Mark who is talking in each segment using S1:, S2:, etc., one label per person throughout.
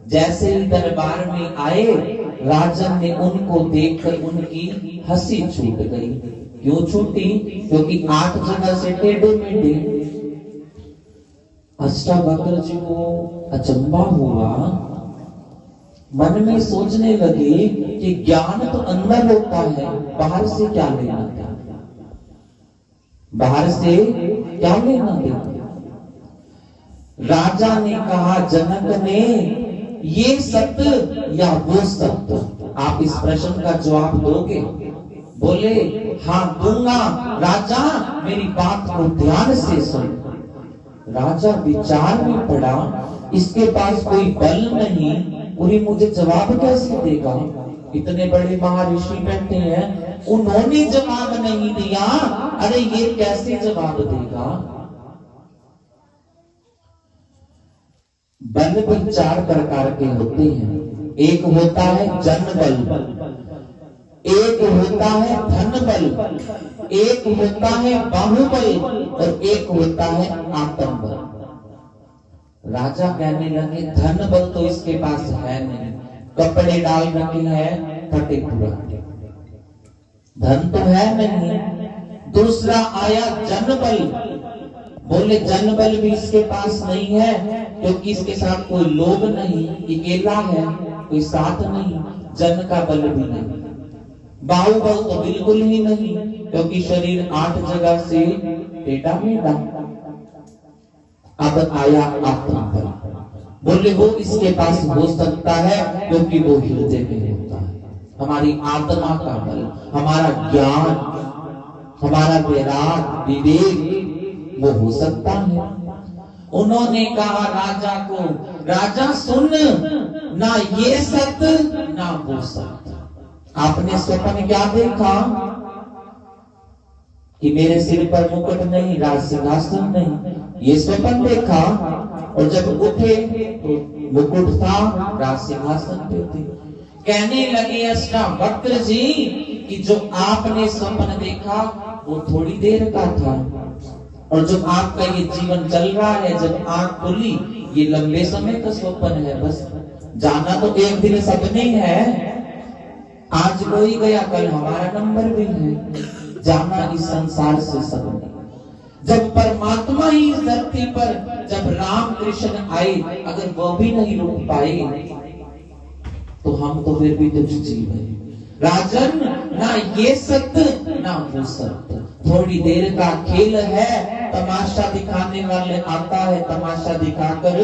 S1: जैसे ही दरबार में आए, राजन ने उनको देखकर उनकी हंसी छूट गई। क्यों छूटी? क्योंकि 8 जगह से टेढ़े मेढ़े। अष्टावक्र जी को अचंभा हुआ, मन में सोचने लगे कि ज्ञान तो अंदर होता है, बाहर से क्या लेना था, बाहर से क्या लेना देना। राजा ने कहा, जनक ने, ये सत्य या वो सत्य, आप इस प्रश्न का जवाब दोगे? बोले, हाँ दूंगा राजा, मेरी बात को ध्यान से सुन। राजा विचार में पड़ा, इसके पास कोई बल नहीं, कोई मुझे जवाब कैसे देगा? इतने बड़े महर्षि बैठे हैं, उन्होंने जवाब नहीं दिया, अरे ये कैसे जवाब देगा? बल भी 4 प्रकार के होते हैं। एक होता है जन बल, एक होता है धन बल, एक होता है बाहुबल और एक होता है आत्म बल। राजा कहने लगे, धन बल तो इसके पास है नहीं, कपड़े डाल रखे हैं फटे पुराने, धन तो है नहीं। दूसरा आया जन बल, बोले जन बल भी इसके पास नहीं है, क्योंकि इसके साथ कोई लोग नहीं, अकेला है, कोई साथ नहीं, जन का बल भी नहीं। बाहुबल तो बिल्कुल ही नहीं, क्योंकि शरीर 8 जगह से टेढ़ा मेढ़ा। अब आया आत्मबल, बोले वो इसके पास हो सकता है, क्योंकि वो हृदय में होता है, हमारी आत्मा का बल, हमारा ज्ञान, हमारा वैराग, विवेक, वो हो सकता है। उन्होंने कहा राजा को, राजा सुन, ना ये सत्य ना वो सत्य। आपने स्वप्न क्या देखा? कि मेरे सिर पर मुकुट नहीं, राज सिंहासन नहीं, ये स्वप्न देखा। और जब उठे तो मुकुट था, राज सिंहासन पे थे। कहने लगे अष्टावक्र जी कि जो आपने स्वप्न देखा वो थोड़ी देर का था, और जो आपका ये जीवन चल रहा है, जब आंख खुली, ये लंबे समय का स्वप्न है। बस जाना तो एक दिन सबने है, आज कोई गया, कल हमारा नंबर भी है, जाना इस संसार से सबने। जब परमात्मा ही इस धरती पर, जब राम कृष्ण आए, अगर वो भी नहीं रुक पाए, तो हम तो फिर भी तुझ जीव है। राजन, ना ये सत्य ना वो सत्य, थोड़ी देर का खेल है। तमाशा दिखाने वाले आता है, तमाशा दिखाकर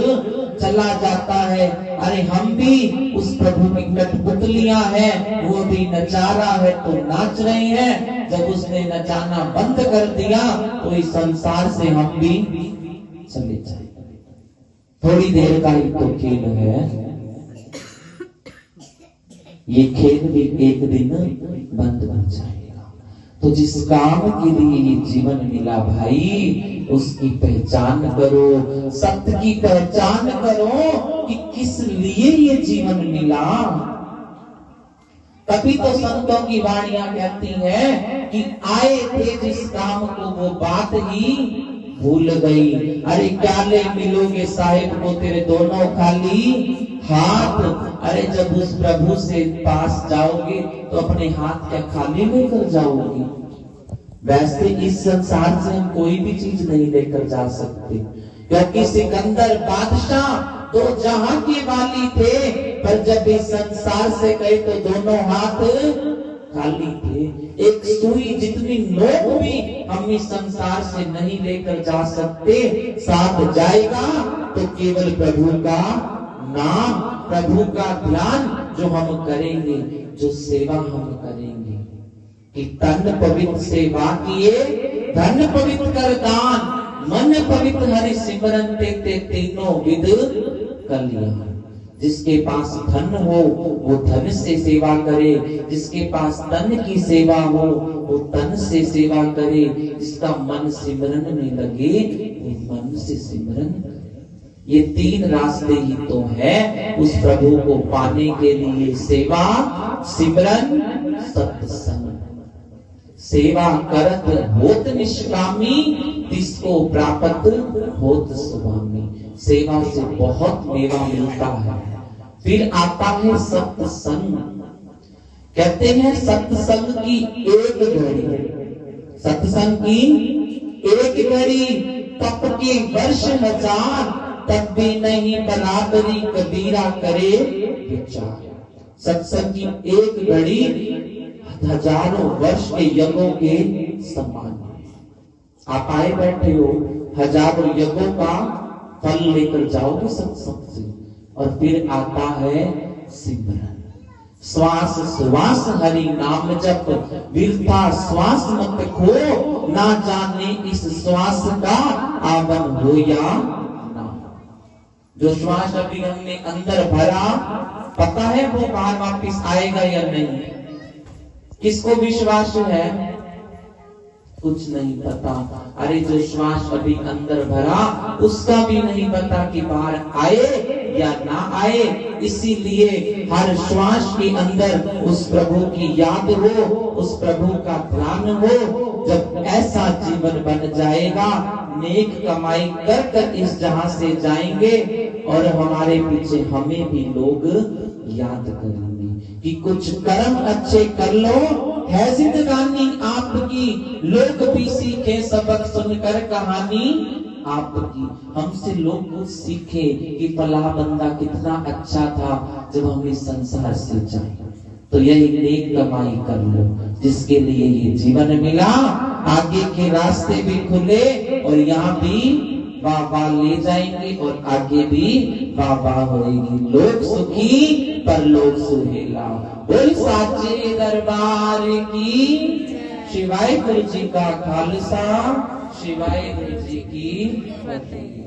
S1: चला जाता है। अरे हम भी उस प्रभु की कठपुतलियां हैं, वो भी नचा रहा है तो नाच रहे हैं। जब उसने नचाना बंद कर दिया तो इस संसार से हम भी चले जाए। थोड़ी देर का ही तो खेल है, ये खेल भी एक दिन बंद बन जाएगा। तो जिस काम के लिए ये जीवन मिला भाई, उसकी पहचान करो, सत्य की पहचान करो कि किस लिए ये जीवन मिला। तभी तो संतों की वाणियां कहती हैं कि आए थे जिस काम को वो बात ही भूल गई। अरे क्या ले मिलोगे साहिब को तेरे दोनों खाली हाथ। अरे जब उस प्रभु से पास जाओगे तो अपने हाथ क्या खाली लेकर जाओगे? वैसे इस संसार से हम कोई भी चीज नहीं लेकर जा सकते, क्योंकि सिकंदर बादशाह तो जहां के वाली थे, पर जब इस संसार से गए तो दोनों हाथ खाली थे। एक सुई जितनी नोक भी हम इस संसार से नहीं लेकर जा सकते, साथ जाएगा तो केवल प्रभु का नाम, प्रभु का ध्यान जो हम करेंगे, जो सेवा हम करेंगे। कि तन पवित्र सेवा किए, धन पवित्र कर दान, मन पवित्र हरि सिमरन ते तीनों विध कल्याण। जिसके पास धन हो वो धन से सेवा करे, जिसके पास तन की सेवा हो वो तन से सेवा करे, जिसका मन सिमरन में लगे वो मन से सिमरन करे। ये 3 रास्ते ही तो है उस प्रभु को पाने के लिए, सेवा, सिमरन, सत्संग। सेवा करत होत निष्कामी, तिसको प्राप्त होत स्वामी। सेवा से बहुत मेवा मिलता है, फिर आता है सत्संग। कहते हैं सत्संग की एक घड़ी, सत्संग की एक घड़ी तप के वर्ष हजार, तब भी नहीं बराबरी कबीरा करे विचार। सत्संग की एक घड़ी हजारों वर्ष के यज्ञों के समान है। आप आए बैठे हो, हजारों यज्ञों का फल लेकर जाओगे सत्संग से, और फिर आता है सिमरन। श्वास श्वास हरि नाम जप, वीरता श्वास मत खो, ना जाने इस श्वास का आवन हो या ना। जो श्वास अभी हमने अंदर भरा, पता है वो बाहर वापिस आएगा या नहीं? किसको विश्वास है? कुछ नहीं पता। अरे जो श्वास अभी अंदर भरा, उसका भी नहीं पता कि बाहर आए या ना आए। इसीलिए हर श्वास के अंदर उस प्रभु की याद हो, उस प्रभु का ध्यान हो। जब ऐसा जीवन बन जाएगा, नेक कमाई कर कर इस जहां से जाएंगे, और हमारे पीछे हमें भी लोग याद करेंगे कि कुछ कर्म अच्छे कर लो, है जिंदगानी आपकी, लोग भी सीखे सबक सुनकर कहानी आपकी। हमसे लोग कुछ सीखे कि फला बंदा कितना अच्छा था जब हम इस संसार से जाए। तो यही नेक कमाई कर लो, जिसके लिए ये जीवन मिला, आगे के रास्ते भी खुले, और यहाँ भी बाबा ले जाएंगे, और आगे भी बाबा होएगी। लोग सुखी पर लोग सुहेला। बोल साचे दरबार की। शिवाय गुरु जी का खालसा, शिवाय गुरु जी की फतेह।